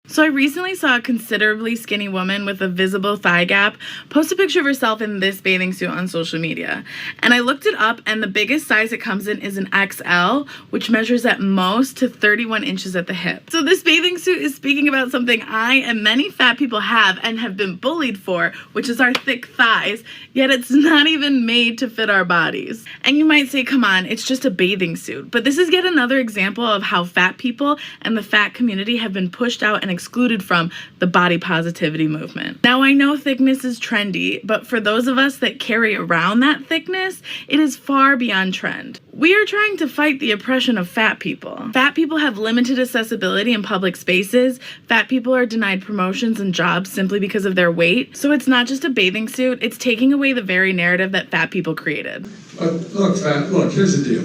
So I recently saw a considerably skinny woman with a visible thigh gap post a picture of herself in this bathing suit on social media. And I looked it up, and the biggest size it comes in is an XL, which measures at most to 31 inches at the hip. So this bathing suit is speaking about something I and many fat people have and have been bullied for, which is our thick thighs, yet it's not even made to fit our bodies. And you might say, come on, it's just a bathing suit. But this is yet another example of how fat people and the fat community have been pushed out and excluded from the body positivity movement. Now, I know thickness is trendy, but for those of us that carry around that thickness, it is far beyond trend. We are trying to fight the oppression of fat people. Fat people have limited accessibility in public spaces. Fat people are denied promotions and jobs simply because of their weight. So it's not just a bathing suit, it's taking away the very narrative that fat people created. Look, fat, look, here's the deal.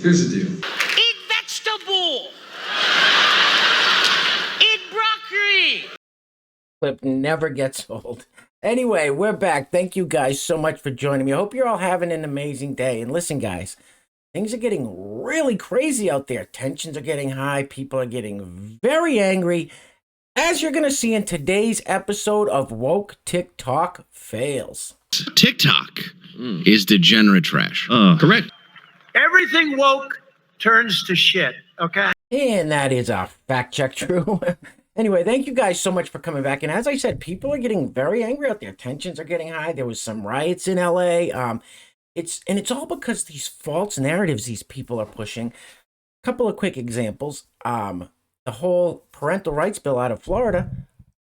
Here's the deal. Eat vegetable! Eat broccoli! Clip never gets old. Anyway, we're back. Thank you guys so much for joining me. I hope you're all having an amazing day. And listen, guys, things are getting really crazy out there. Tensions are getting high. People are getting very angry. As you're going to see in today's episode of Woke TikTok Fails. TikTok is degenerate trash. Correct. Everything woke turns to shit, okay? And that is a fact check true. Anyway, thank you guys so much for coming back. And as I said, people are getting very angry out there. Tensions are getting high. There was some riots in LA. It's all because these false narratives these people are pushing. A couple of quick examples. The whole parental rights bill out of Florida,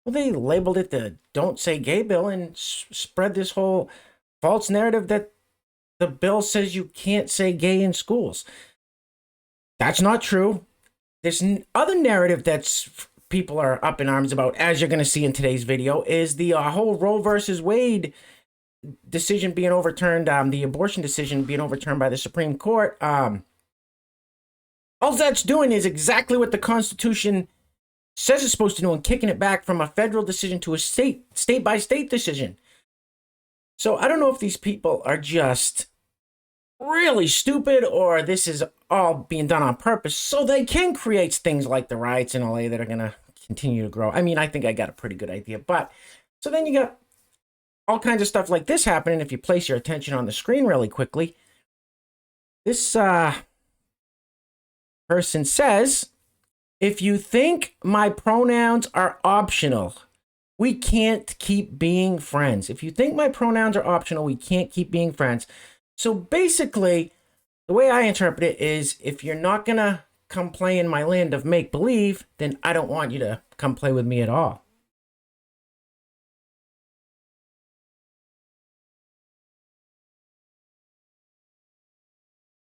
well, they labeled it the Don't Say Gay bill and spread this whole false narrative that the bill says you can't say gay in schools. That's not true. There's other narrative that's people are up in arms about, as you're going to see in today's video, is the whole Roe versus Wade decision being overturned, the abortion decision being overturned by the Supreme Court. All that's doing is exactly what the Constitution says it's supposed to do, and kicking it back from a federal decision to a state-by-state decision. So I don't know if these people are just really stupid or this is all being done on purpose so they can create things like the riots in LA that are going to continue to grow. I mean, I think I got a pretty good idea. But so then you got all kinds of stuff like this happening. If you place your attention on the screen really quickly, this person says, if you think my pronouns are optional, we can't keep being friends. If you think my pronouns are optional, we can't keep being friends. So basically, the way I interpret it is, if you're not going to come play in my land of make-believe, then I don't want you to come play with me at all.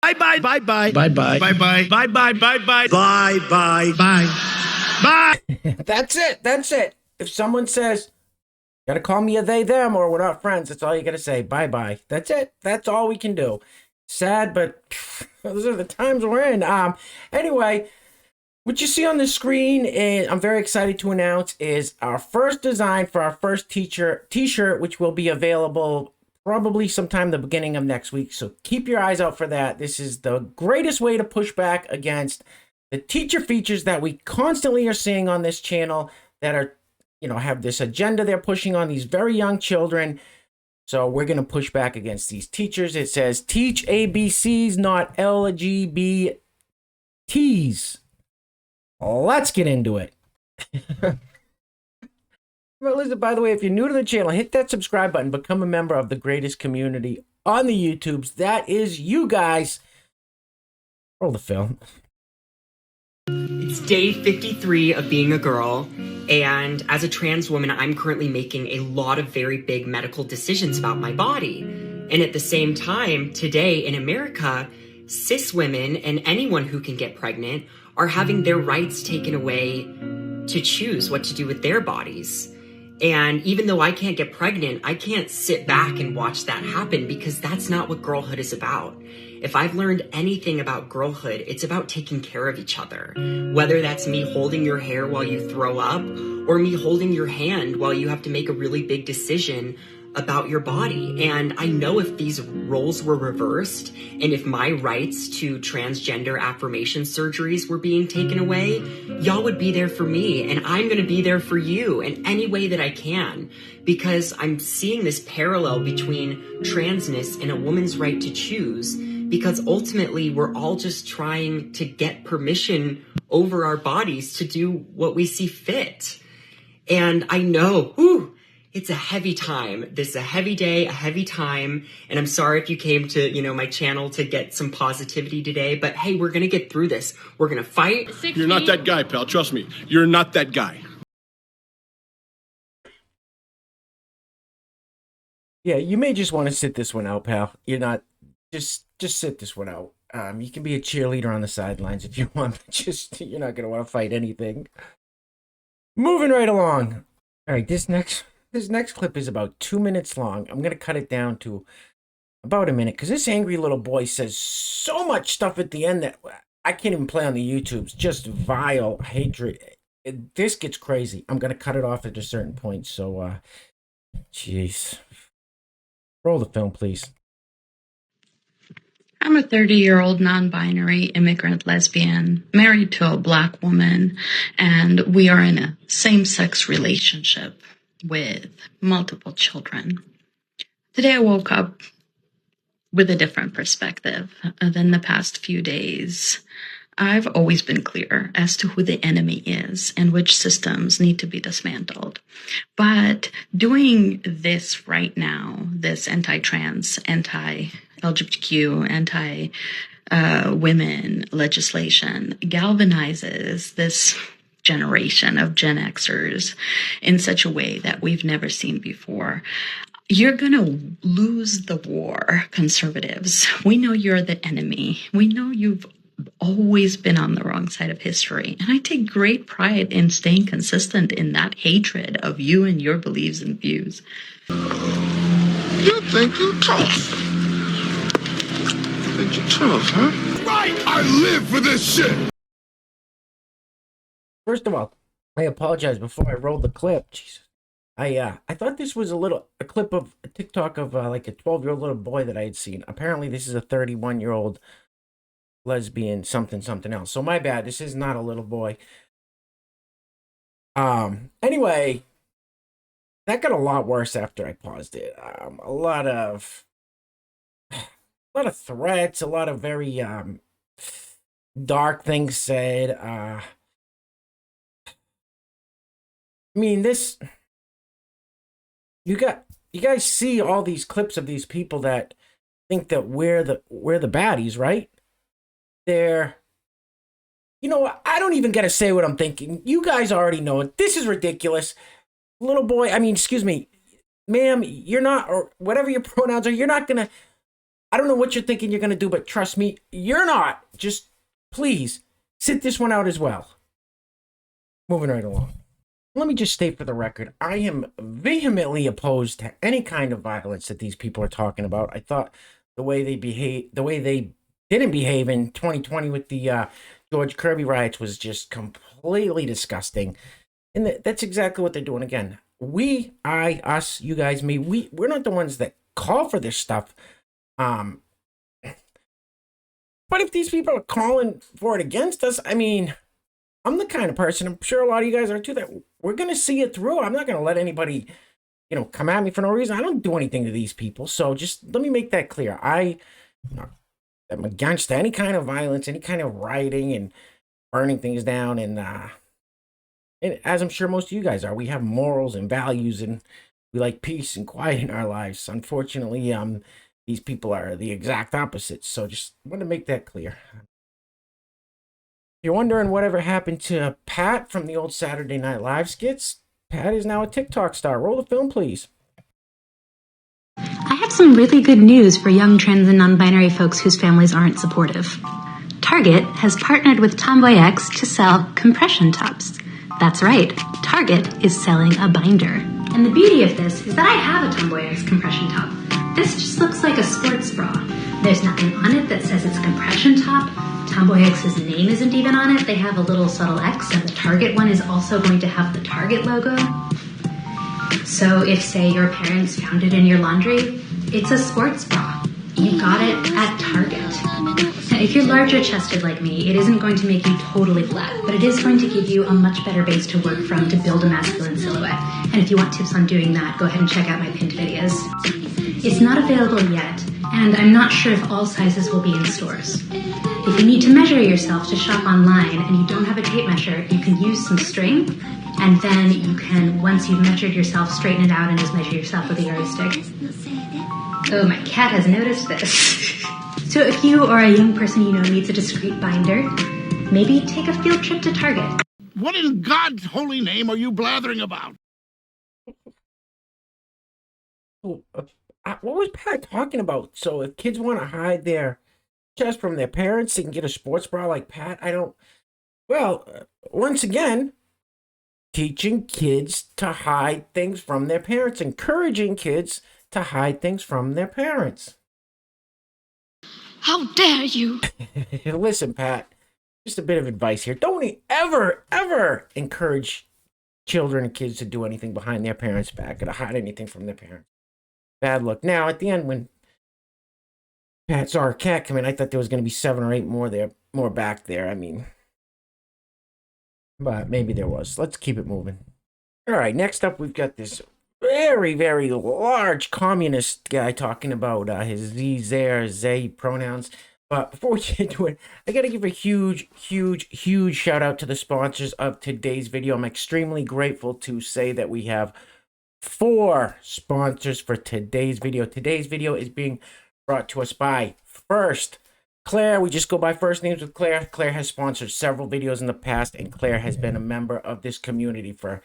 Bye-bye, bye-bye. Bye-bye. Bye-bye. Bye-bye, bye-bye. Bye-bye. Bye. Bye. That's it. That's it. If someone says, gotta call me a they, them, or we're not friends, that's all you gotta say. Bye-bye. That's it. That's all we can do. Sad, but those are the times we're in. Anyway, what you see on the screen, and I'm very excited to announce, is our first design for our first t-shirt, which will be available probably sometime the beginning of next week. So keep your eyes out for that. This is the greatest way to push back against the teacher features that we constantly are seeing on this channel that are, have this agenda they're pushing on these very young children. So we're going to push back against these teachers. It says, teach ABCs, not LGBTs. Let's get into it. Well, listen, by the way, if you're new to the channel, hit that subscribe button. Become a member of the greatest community on the YouTubes. That is you guys. Roll the film. It's day 53 of being a girl, and as a trans woman, I'm currently making a lot of very big medical decisions about my body. And at the same time, today in America, cis women and anyone who can get pregnant are having their rights taken away to choose what to do with their bodies. And even though I can't get pregnant, I can't sit back and watch that happen, because that's not what girlhood is about. If I've learned anything about girlhood, it's about taking care of each other. Whether that's me holding your hair while you throw up, or me holding your hand while you have to make a really big decision about your body. And I know if these roles were reversed and if my rights to transgender affirmation surgeries were being taken away, y'all would be there for me, and I'm going to be there for you in any way that I can, because I'm seeing this parallel between transness and a woman's right to choose, because ultimately we're all just trying to get permission over our bodies to do what we see fit. And I know, it's a heavy time. This is a heavy day, a heavy time. And I'm sorry if you came to, my channel to get some positivity today, but hey, we're going to get through this. We're going to fight. You're not that guy, pal. Trust me. You're not that guy. Yeah, you may just want to sit this one out, pal. You're not, just sit this one out. You can be a cheerleader on the sidelines if you want, but you're not going to want to fight anything. Moving right along. All right, this next clip is about 2 minutes long. I'm going to cut it down to about a minute because this angry little boy says so much stuff at the end that I can't even play on the YouTubes. Just vile hatred. This gets crazy. I'm going to cut it off at a certain point. So, jeez. Roll the film, please. I'm a 30-year-old non-binary immigrant lesbian married to a Black woman, and we are in a same-sex relationship with multiple children. Today I woke up with a different perspective than the past few days. I've always been clear as to who the enemy is and which systems need to be dismantled. But doing this right now, this anti-trans, anti-LGBTQ, anti-women legislation galvanizes this generation of Gen Xers in such a way that we've never seen before. You're going to lose the war, conservatives. We know you're the enemy. We know you've always been on the wrong side of history. And I take great pride in staying consistent in that hatred of you and your beliefs and views. You think you're tough. You think you're tough, huh? Right! I live for this shit! First of all, I apologize before I rolled the clip. Jesus. I thought this was a clip of a TikTok of like a 12-year-old little boy that I had seen. Apparently this is a 31-year-old lesbian something else. So my bad. This is not a little boy. Anyway, that got a lot worse after I paused it. A lot of threats, a lot of very dark things said. I mean, this, you guys see all these clips of these people that think that we're the baddies, right? I don't even got to say what I'm thinking. You guys already know it. This is ridiculous. Little boy, excuse me, ma'am, you're not, or whatever your pronouns are, you're not going to, I don't know what you're thinking you're going to do, but trust me, you're not. Just please sit this one out as well. Moving right along. Let me just state for the record, I am vehemently opposed to any kind of violence that these people are talking about. I thought the way they didn't behave in 2020 with the George Kirby riots was just completely disgusting. And that's exactly what they're doing again. We, I, us, you guys, me, we're not the ones that call for this stuff. But if these people are calling for it against us, I'm the kind of person, I'm sure a lot of you guys are too, that we're going to see it through. I'm not going to let anybody, come at me for no reason. I don't do anything to these people. So just let me make that clear. I'm against any kind of violence, any kind of rioting and burning things down. And as I'm sure most of you guys are, we have morals and values and we like peace and quiet in our lives. Unfortunately, these people are the exact opposite. So just want to make that clear. You're wondering whatever happened to Pat from the old Saturday Night Live skits? Pat is now a TikTok star. Roll the film, please. I have some really good news for young trans and non-binary folks whose families aren't supportive. Target has partnered with Tomboy X to sell compression tops. That's right, Target is selling a binder. And the beauty of this is that I have a Tomboy X compression top. This just looks like a sports bra. There's nothing on it that says it's a compression top. Tomboy X's name isn't even on it. They have a little subtle X, and the Target one is also going to have the Target logo. So if, say, your parents found it in your laundry, it's a sports bra. You got it at Target. Now, if you're larger chested like me, it isn't going to make you totally flat, but it is going to give you a much better base to work from to build a masculine silhouette. And if you want tips on doing that, go ahead and check out my pinned videos. It's not available yet, and I'm not sure if all sizes will be in stores. If you need to measure yourself to shop online and you don't have a tape measure, you can use some string, and then you can, once you've measured yourself, straighten it out and just measure yourself with a yardstick. Oh, my cat has noticed this. So if you or a young person you know needs a discreet binder, maybe take a field trip to Target. What in God's holy name are you blathering about? What was Pat talking about? So if kids want to hide their chest from their parents, they can get a sports bra like Pat? Once again, teaching kids to hide things from their parents, encouraging kids to hide things from their parents. How dare you? Listen, Pat, just a bit of advice here. Don't ever encourage children and kids to do anything behind their parents' back or to hide anything from their parents. Bad luck. Now, at the end, when Pat saw her cat come in, I thought there was going to be 7 or 8 more back there. I mean, but maybe there was. Let's keep it moving. All right, next up, we've got this very, very large communist guy talking about his they pronouns. But before we get into it, I got to give a huge shout out to the sponsors of today's video. I'm extremely grateful to say that we have 4 sponsors for today's video. Today's video is being brought to us by first, Claire. We just go by first names with Claire. Claire has sponsored several videos in the past, and Claire has been a member of this community for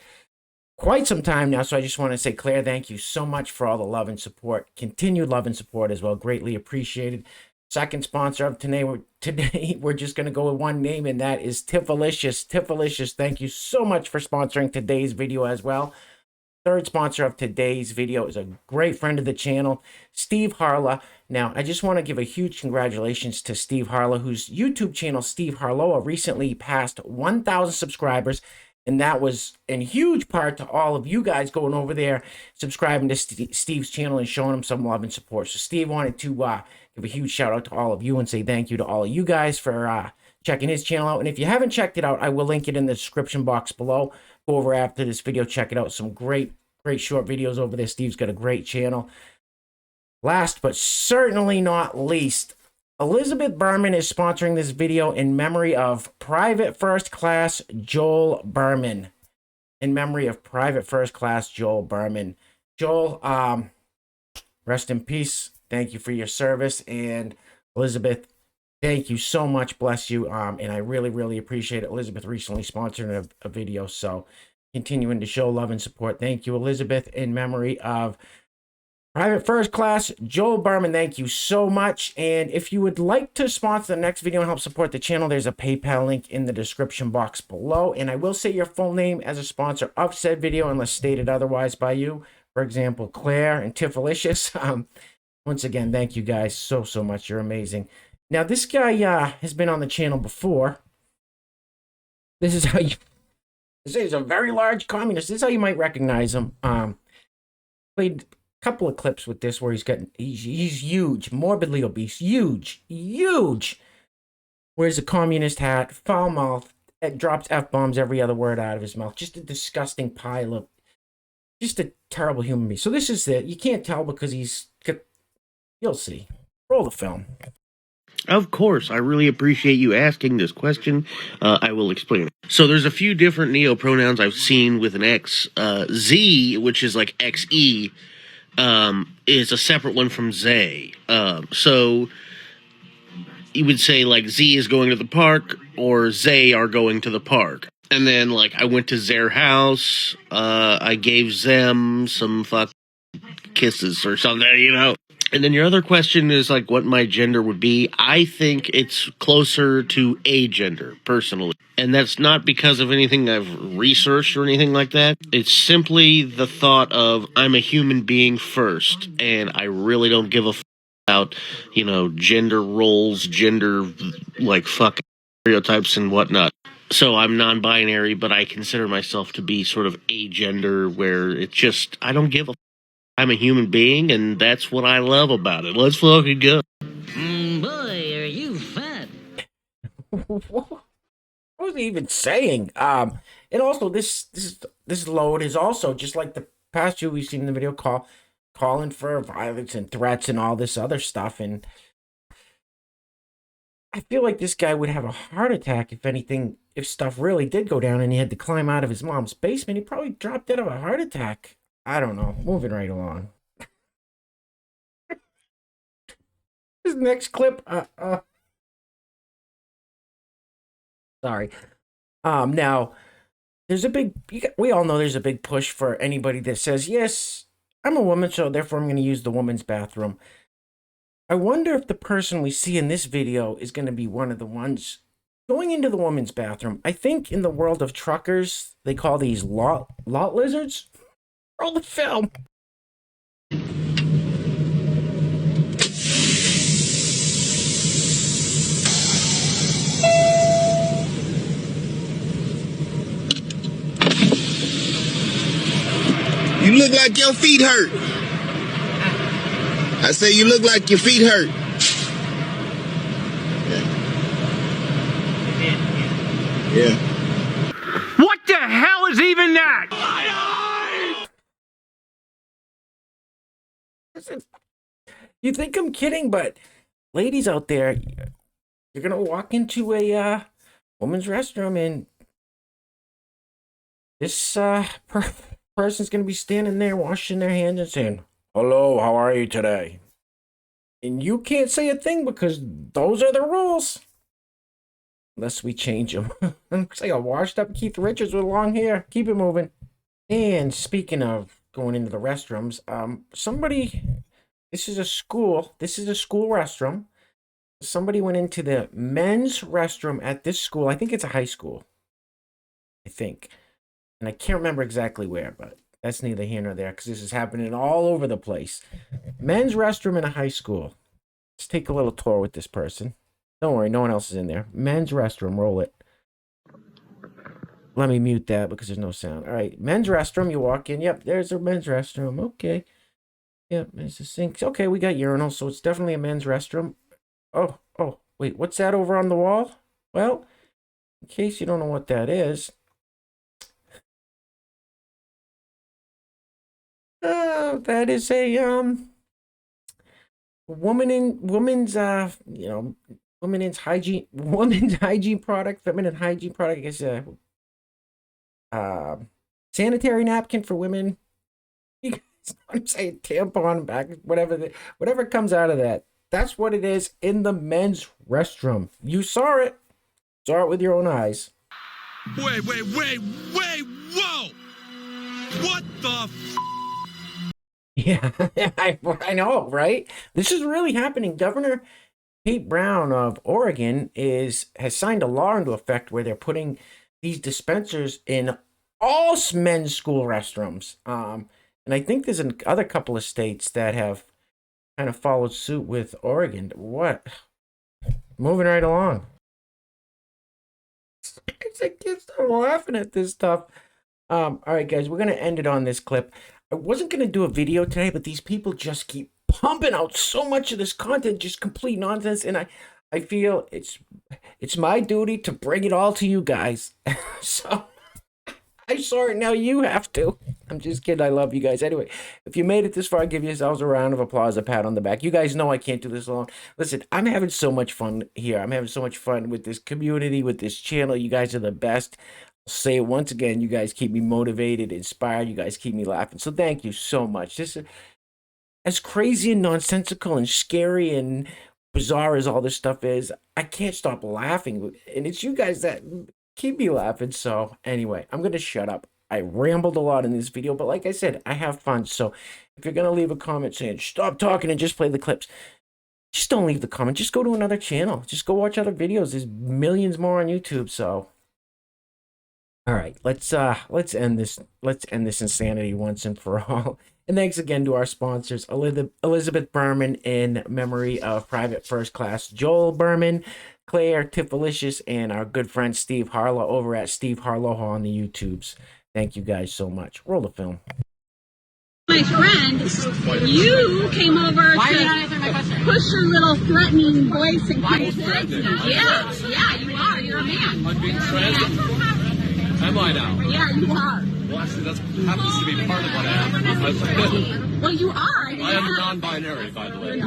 quite some time now. So I just want to say, Claire, thank you so much for all the love and support, continued love and support as well. Greatly appreciated. Second sponsor of today, we're just going to go with one name, and that is Tiffalicious. Tiffalicious, thank you so much for sponsoring today's video as well. Third sponsor of today's video is a great friend of the channel, Steve Harla. Now, I just want to give a huge congratulations to Steve Harla, whose YouTube channel, Steve Harloa, recently passed 1,000 subscribers. And that was in huge part to all of you guys going over there, subscribing to Steve's channel and showing him some love and support. So Steve wanted to give a huge shout out to all of you and say thank you to all of you guys for checking his channel out. And if you haven't checked it out, I will link it in the description box below. Go over after this video, check it out. Some great short videos over there. Steve's got a great channel. Last but certainly not least, Elizabeth Berman is sponsoring this video in memory of Private First Class Joel Berman. In memory of Private First Class Joel Berman. Joel, rest in peace. Thank you for your service. And Elizabeth, thank you so much. Bless you. And I really appreciate it. Elizabeth recently sponsored a video, so continuing to show love and support. Thank you, Elizabeth, in memory of Private First Class Joel Berman. Thank you so much. And if you would like to sponsor the next video and help support the channel, there's a PayPal link in the description box below. And I will say your full name as a sponsor of said video unless stated otherwise by you. For example, Claire and Tiffalicious. Once again, thank you guys so much. You're amazing. Now, this guy has been on the channel before. This is how you... This is a very large communist. This is how you might recognize him. Played couple of clips with this where he's huge, morbidly obese, huge, wears a communist hat, foul mouth, drops F-bombs every other word out of his mouth, just a disgusting pile of, just a terrible human being. So this is it. You can't tell because you'll see. Roll the film. Of course, I really appreciate you asking this question. I will explain. So there's a few different neo-pronouns I've seen with an X. Z, which is like XE, is a separate one from Zay. So you would say like Z is going to the park or Zay are going to the park. And then like I went to their house, I gave them some fuck kisses or something, you know. And then your other question is like what my gender would be. I think it's closer to a gender, personally. And that's not because of anything I've researched or anything like that. It's simply the thought of I'm a human being first, and I really don't give a fuck about, you know, gender roles, gender, like, fucking stereotypes and whatnot. So I'm non-binary, but I consider myself to be sort of agender, where it's just I don't give a. I'm a human being, and that's what I love about it. Let's fucking go. Boy, are you fat. What was he even saying? And also this load is also just like the past two we've seen in the video, calling for violence and threats and all this other stuff. And I feel like this guy would have a heart attack if anything, if stuff really did go down and he had to climb out of his mom's basement. He probably dropped dead of a heart attack. I don't know. Moving right along. This next clip. Sorry. Now, there's a big. We all know there's a big push for anybody that says, "Yes, I'm a woman, so therefore I'm going to use the woman's bathroom." I wonder if the person we see in this video is going to be one of the ones going into the woman's bathroom. I think in the world of truckers, they call these lot lizards. Roll the film. You look like your feet hurt. I say you look like your feet hurt. Yeah. What the hell is even that? You think I'm kidding, but ladies out there, you're gonna walk into a woman's restroom and this person's gonna be standing there washing their hands and saying, "Hello, how are you today?" And you can't say a thing because those are the rules. Unless we change them. Looks like a washed up Keith Richards with long hair. Keep it moving. And speaking of going into the restrooms, this is a school restroom. Somebody went into the men's restroom at this school. I think it's a high school. I think. And I can't remember exactly where, but that's neither here nor there because this is happening all over the place. Men's restroom in a high school. Let's take a little tour with this person. Don't worry, no one else is in there. Men's restroom, roll it. Let me mute that because there's no sound. All right, men's restroom, you walk in. Yep, there's a men's restroom. Okay. Yep, there's a sink. Okay, we got urinals, so it's definitely a men's restroom. Oh, wait, what's that over on the wall? Well, in case you don't know what that is, that is a women's hygiene product, feminine hygiene product. I guess sanitary napkin for women. You guys know what I'm saying? Tampon back, whatever comes out of that. That's what it is in the men's restroom. You saw it. Saw it with your own eyes. Wait, whoa! What the Yeah, I know, right? This is really happening. Governor Pete Brown of Oregon has signed a law into effect where they're putting these dispensers in all men's school restrooms. And I think there's another couple of states that have kind of followed suit with Oregon. What? Moving right along. I can't stop laughing at this stuff. All right, guys, we're going to end it on this clip. I wasn't going to do a video today, but these people just keep pumping out so much of this content, just complete nonsense, and I feel it's my duty to bring it all to you guys. So I saw it, now you have to. I'm just kidding. I love you guys. Anyway, if you made it this far, give yourselves a round of applause, a pat on the back. You guys know I can't do this alone. Listen, I'm having so much fun here. I'm having so much fun with this community, with this channel. You guys are the best. I'll say it once again. You guys keep me motivated, inspired. You guys keep me laughing. So thank you so much. This is as crazy and nonsensical and scary and bizarre as all this stuff is. I can't stop laughing. And it's you guys that keep me laughing. So anyway, I'm going to shut up. I rambled a lot in this video, but like I said, I have fun. So if you're going to leave a comment saying, stop talking and just play the clips, just don't leave the comment. Just go to another channel. Just go watch other videos. There's millions more on YouTube. So, all right, let's end this insanity once and for all. And thanks again to our sponsors, Elizabeth Berman in memory of Private First Class Joel Berman, Claire Tiffelicious, and our good friend Steve Harlow over at Steve Harlow on the YouTubes. Thank you guys so much. Roll the film. My friend, you came over to push your little threatening voice and yeah, you are. You're a man. I'm being threatened. Am I now? Yeah, you are. Well, actually, that happens to be part of what I am. Well, you are. I am non-binary, by the way.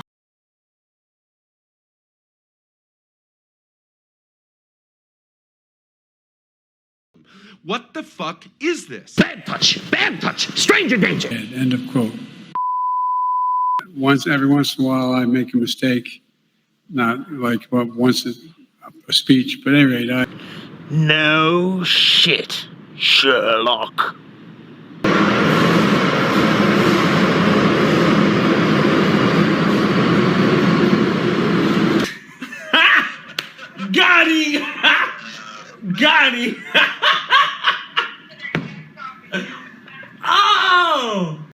What the fuck is this? Bad touch, stranger danger. End of quote. Every once in a while, I make a mistake, not like once a speech, but at any rate, No shit, Sherlock. Got him! Got him!